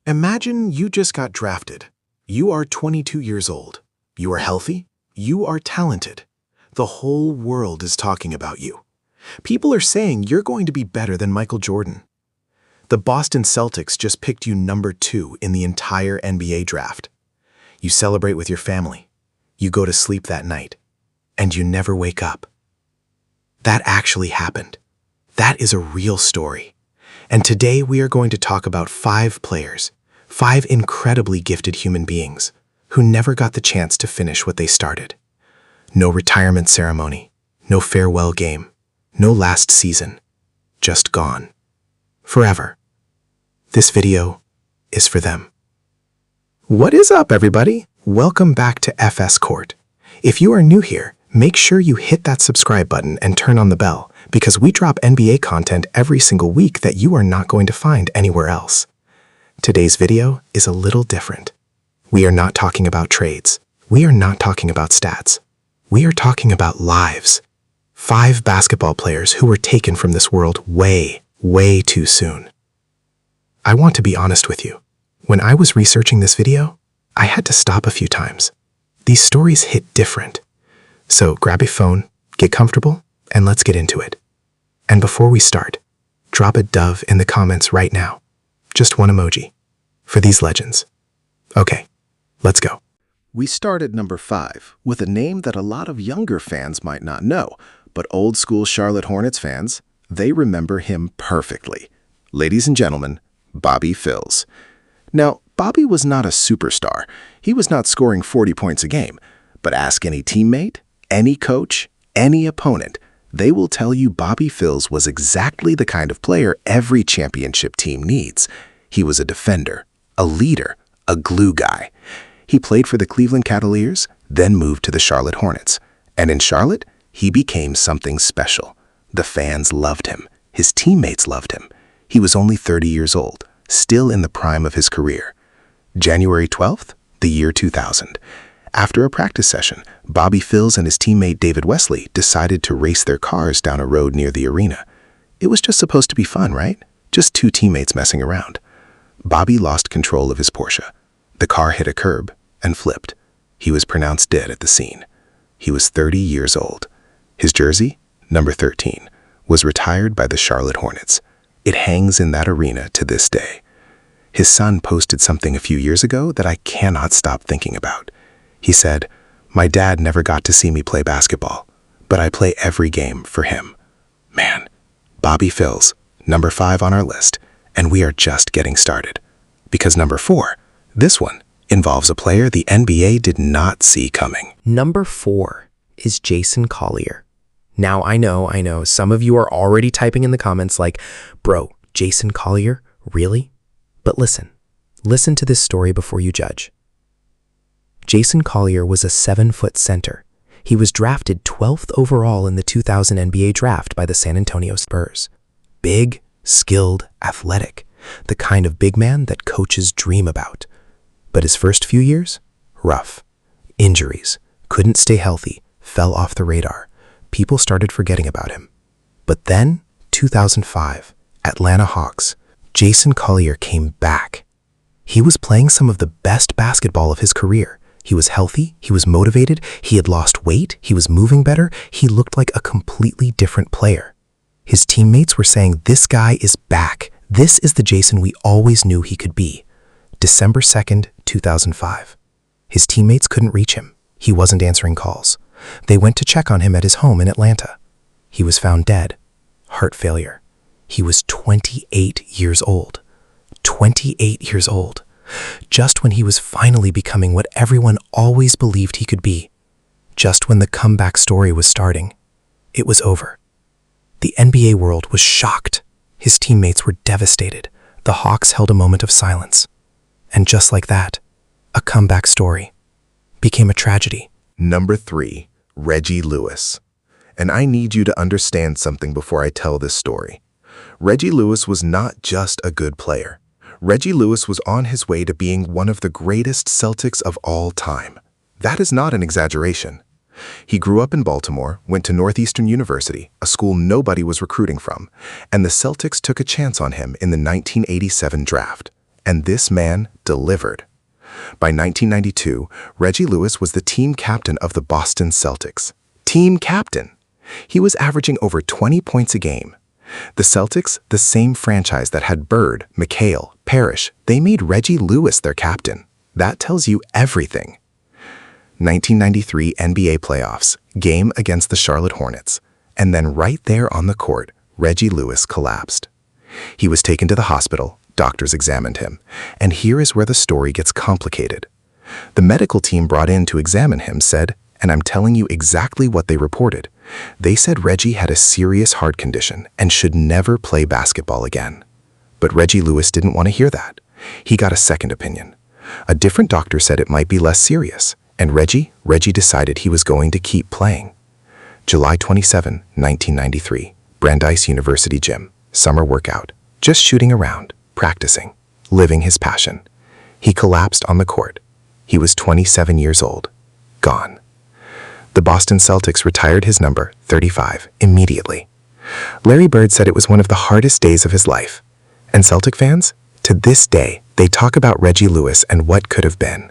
Imagine you just got drafted. You are 22 years old. You are healthy. You are talented. The whole world is talking about you. People are saying you're going to be better than Michael Jordan. The Boston Celtics just picked you number 2 in the entire NBA draft. You celebrate with your family. You go to sleep that night. And you never wake up. That actually happened. That is a real story. And today we are going to talk about 5 players, 5 incredibly gifted human beings who never got the chance to finish what they started. No retirement ceremony, no farewell game, no last season, just gone. Forever. This video is for them. What is up, everybody? Welcome back to FS Court. If you are new here, make sure you hit that subscribe button and turn on the bell because we drop NBA content every single week that you are not going to find anywhere else. Today's video is a little different. We are not talking about trades. We are not talking about stats. We are talking about lives. 5 basketball players who were taken from this world way, way too soon. I want to be honest with you. When I was researching this video, I had to stop a few times. These stories hit different. So grab your phone, get comfortable, and let's get into it. And before we start, drop a dove in the comments right now. Just one emoji. For these legends. Okay, let's go. We start at number 5 with a name that a lot of younger fans might not know, but old school Charlotte Hornets fans, they remember him perfectly. Ladies and gentlemen, Bobby Phills. Now, Bobby was not a superstar. He was not scoring 40 points a game. But ask any teammate, any coach, any opponent, they will tell you Bobby Phills was exactly the kind of player every championship team needs. He was a defender, a leader, a glue guy. He played for the Cleveland Cavaliers, then moved to the Charlotte Hornets. And in Charlotte, he became something special. The fans loved him. His teammates loved him. He was only 30 years old, still in the prime of his career. January 12th, the year 2000. After a practice session, Bobby Phills and his teammate David Wesley decided to race their cars down a road near the arena. It was just supposed to be fun, right? Just 2 teammates messing around. Bobby lost control of his Porsche. The car hit a curb and flipped. He was pronounced dead at the scene. He was 30 years old. His jersey, number 13, was retired by the Charlotte Hornets. It hangs in that arena to this day. His son posted something a few years ago that I cannot stop thinking about. He said, "My dad never got to see me play basketball, but I play every game for him." Man, Bobby Phills, number 5 on our list, and we are just getting started. Because number 4, this one, involves a player the NBA did not see coming. Number 4 is Jason Collier. Now, I know, some of you are already typing in the comments like, bro, Jason Collier, really? But listen to this story before you judge. Jason Collier was a 7-foot center. He was drafted 12th overall in the 2000 NBA draft by the San Antonio Spurs. Big, skilled, athletic, the kind of big man that coaches dream about. But his first few years? Rough. Injuries, couldn't stay healthy, fell off the radar. People started forgetting about him. But then, 2005, Atlanta Hawks, Jason Collier came back. He was playing some of the best basketball of his career. He was healthy, he was motivated, he had lost weight, he was moving better, he looked like a completely different player. His teammates were saying, "This guy is back. This is the Jason we always knew he could be." December 2nd, 2005. His teammates couldn't reach him. He wasn't answering calls. They went to check on him at his home in Atlanta. He was found dead. Heart failure. He was 28 years old. 28 years old. Just when he was finally becoming what everyone always believed he could be. Just when the comeback story was starting. It was over. The NBA world was shocked. His teammates were devastated. The Hawks held a moment of silence. And just like that, a comeback story became a tragedy. Number 3, Reggie Lewis. And I need you to understand something before I tell this story. Reggie Lewis was not just a good player. Reggie Lewis was on his way to being one of the greatest Celtics of all time. That is not an exaggeration. He grew up in Baltimore, went to Northeastern University, a school nobody was recruiting from, and the Celtics took a chance on him in the 1987 draft. And this man delivered. By 1992, Reggie Lewis was the team captain of the Boston Celtics. Team captain! He was averaging over 20 points a game. The Celtics, the same franchise that had Bird, McHale, Parrish, they made Reggie Lewis their captain. That tells you everything. 1993 NBA playoffs, game against the Charlotte Hornets. And then right there on the court, Reggie Lewis collapsed. He was taken to the hospital, doctors examined him, and here is where the story gets complicated. The medical team brought in to examine him said, and I'm telling you exactly what they reported. They said Reggie had a serious heart condition and should never play basketball again. But Reggie Lewis didn't want to hear that. He got a second opinion. A different doctor said it might be less serious, and Reggie decided he was going to keep playing. July 27, 1993, Brandeis University gym, summer workout, just shooting around, practicing, living his passion. He collapsed on the court. He was 27 years old, gone. The Boston Celtics retired his number, 35, immediately. Larry Bird said it was one of the hardest days of his life. And Celtic fans, to this day, they talk about Reggie Lewis and what could have been.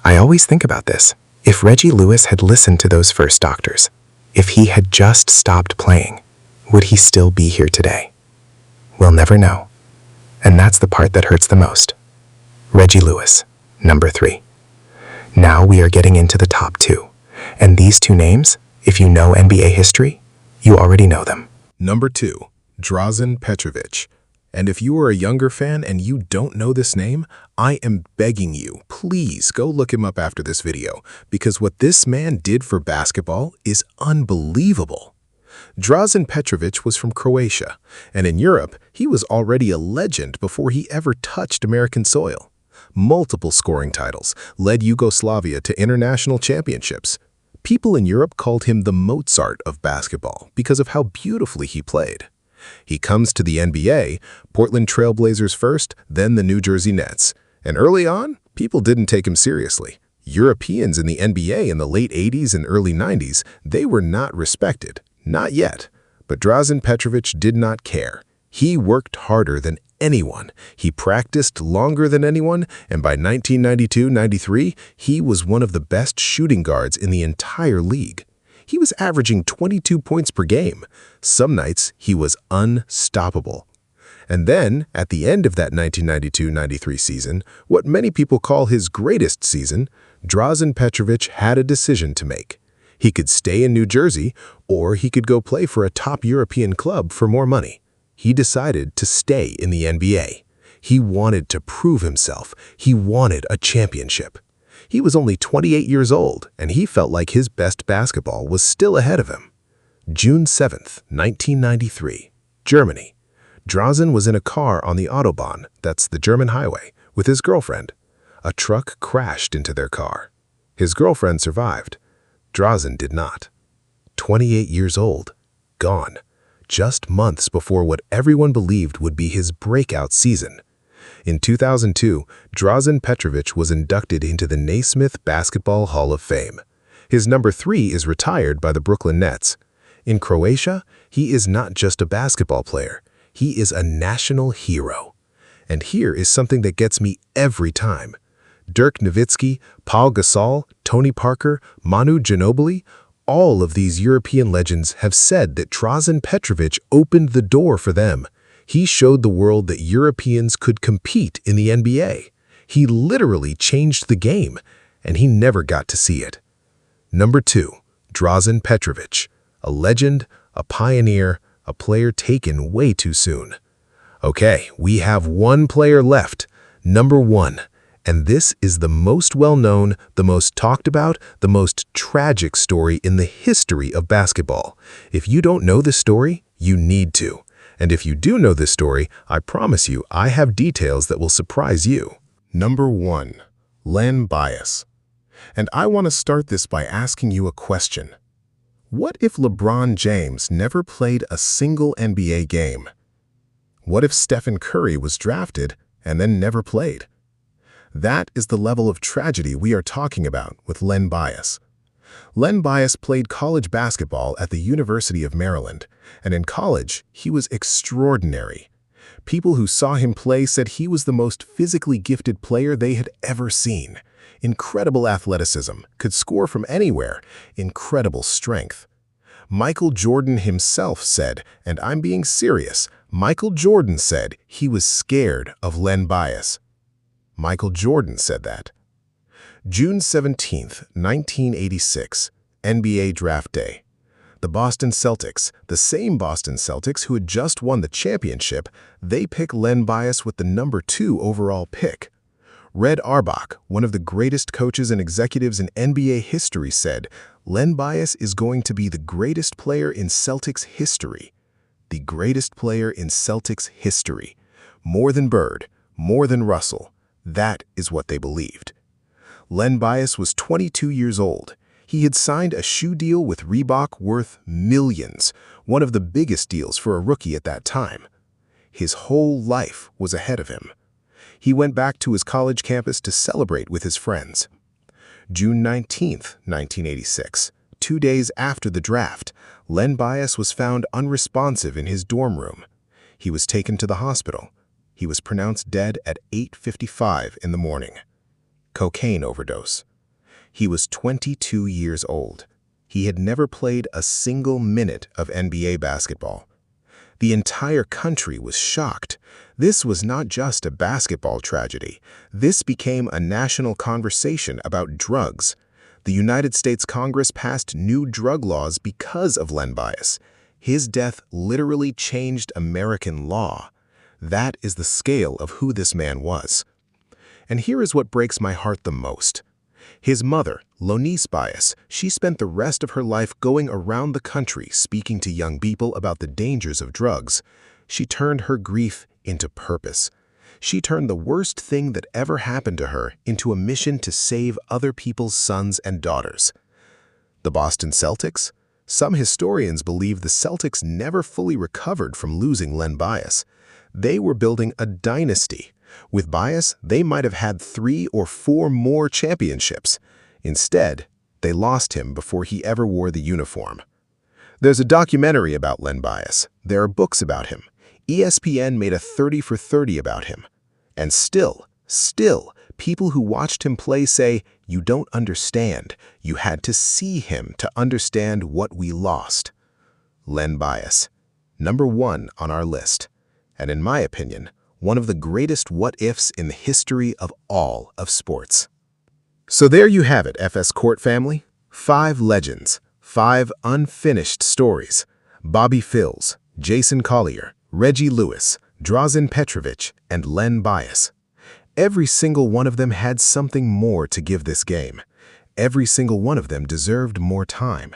I always think about this. If Reggie Lewis had listened to those first doctors, if he had just stopped playing, would he still be here today? We'll never know. And that's the part that hurts the most. Reggie Lewis, number 3. Now we are getting into the top 2. And these 2 names, if you know NBA history, you already know them. Number 2, Drazen Petrovic. And if you are a younger fan and you don't know this name, I am begging you, please go look him up after this video, because what this man did for basketball is unbelievable. Drazen Petrovic was from Croatia, and in Europe, he was already a legend before he ever touched American soil. Multiple scoring titles, led Yugoslavia to international championships. People in Europe called him the Mozart of basketball because of how beautifully he played. He comes to the NBA, Portland Trail Blazers first, then the New Jersey Nets. And early on, people didn't take him seriously. Europeans in the NBA in the late 80s and early 90s, they were not respected. Not yet. But Drazen Petrovic did not care. He worked harder than anyone. He practiced longer than anyone, and by 1992-93, he was one of the best shooting guards in the entire league. He was averaging 22 points per game. Some nights, he was unstoppable. And then, at the end of that 1992-93 season, what many people call his greatest season, Drazen Petrovic had a decision to make. He could stay in New Jersey, or he could go play for a top European club for more money. He decided to stay in the NBA. He wanted to prove himself. He wanted a championship. He was only 28 years old, and he felt like his best basketball was still ahead of him. June 7th, 1993, Germany. Drazen was in a car on the Autobahn, that's the German highway, with his girlfriend. A truck crashed into their car. His girlfriend survived. Drazen did not. 28 years old, gone. Just months before what everyone believed would be his breakout season. In 2002, Drazen Petrovic was inducted into the Naismith Basketball Hall of Fame. His number 3 is retired by the Brooklyn Nets. In Croatia, he is not just a basketball player. He is a national hero. And here is something that gets me every time. Dirk Nowitzki, Paul Gasol, Tony Parker, Manu Ginobili, all of these European legends have said that Drazen Petrovic opened the door for them. He showed the world that Europeans could compete in the NBA. He literally changed the game, and he never got to see it. Number 2, Drazen Petrovic, a legend, a pioneer, a player taken way too soon. Okay, we have one player left, number 1. And this is the most well-known, the most talked about, the most tragic story in the history of basketball. If you don't know this story, you need to. And if you do know this story, I promise you I have details that will surprise you. Number 1, Len Bias. And I want to start this by asking you a question. What if LeBron James never played a single NBA game? What if Stephen Curry was drafted and then never played? That is the level of tragedy we are talking about with Len Bias. Len Bias played college basketball at the University of Maryland, and in college, he was extraordinary. People who saw him play said he was the most physically gifted player they had ever seen. Incredible athleticism, could score from anywhere, incredible strength. Michael Jordan himself said, and I'm being serious, Michael Jordan said he was scared of Len Bias. Michael Jordan said that. June 17, 1986, NBA Draft Day. The Boston Celtics, the same Boston Celtics who had just won the championship, they pick Len Bias with the number 2 overall pick. Red Auerbach, one of the greatest coaches and executives in NBA history, said, Len Bias is going to be the greatest player in Celtics history. The greatest player in Celtics history. More than Bird, more than Russell. That is what they believed. Len Bias was 22 years old. He had signed a shoe deal with Reebok worth millions, one of the biggest deals for a rookie at that time. His whole life was ahead of him. He went back to his college campus to celebrate with his friends. June 19, 1986, 2 days after the draft, Len Bias was found unresponsive in his dorm room. He was taken to the hospital. He was pronounced dead at 8:55 in the morning. Cocaine overdose. He was 22 years old. He had never played a single minute of NBA basketball. The entire country was shocked. This was not just a basketball tragedy. This became a national conversation about drugs. The United States Congress passed new drug laws because of Len Bias. His death literally changed American law. That is the scale of who this man was. And here is what breaks my heart the most. His mother, Lonise Bias, she spent the rest of her life going around the country speaking to young people about the dangers of drugs. She turned her grief into purpose. She turned the worst thing that ever happened to her into a mission to save other people's sons and daughters. The Boston Celtics? Some historians believe the Celtics never fully recovered from losing Len Bias. They were building a dynasty. With Bias, they might have had 3 or 4 more championships. Instead, they lost him before he ever wore the uniform. There's a documentary about Len Bias. There are books about him. ESPN made a 30 for 30 about him. And still, people who watched him play say, you don't understand. You had to see him to understand what we lost. Len Bias, number 1 on our list. And in my opinion, one of the greatest what-ifs in the history of all of sports. So there you have it, FS Court family. 5 legends, 5 unfinished stories. Bobby Phills, Jason Collier, Reggie Lewis, Drazen Petrovic, and Len Bias. Every single one of them had something more to give this game. Every single one of them deserved more time.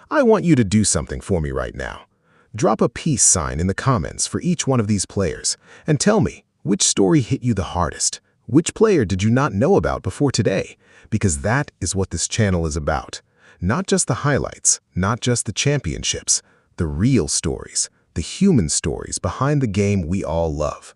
I want you to do something for me right now. Drop a peace sign in the comments for each one of these players and tell me which story hit you the hardest. Which player did you not know about before today? Because that is what this channel is about. Not just the highlights, not just the championships, the real stories, the human stories behind the game we all love.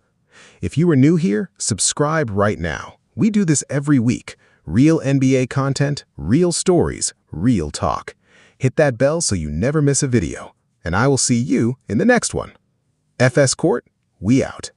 If you are new here, subscribe right now. We do this every week. Real NBA content, real stories, real talk. Hit that bell so you never miss a video. And I will see you in the next one. FS Court, we out.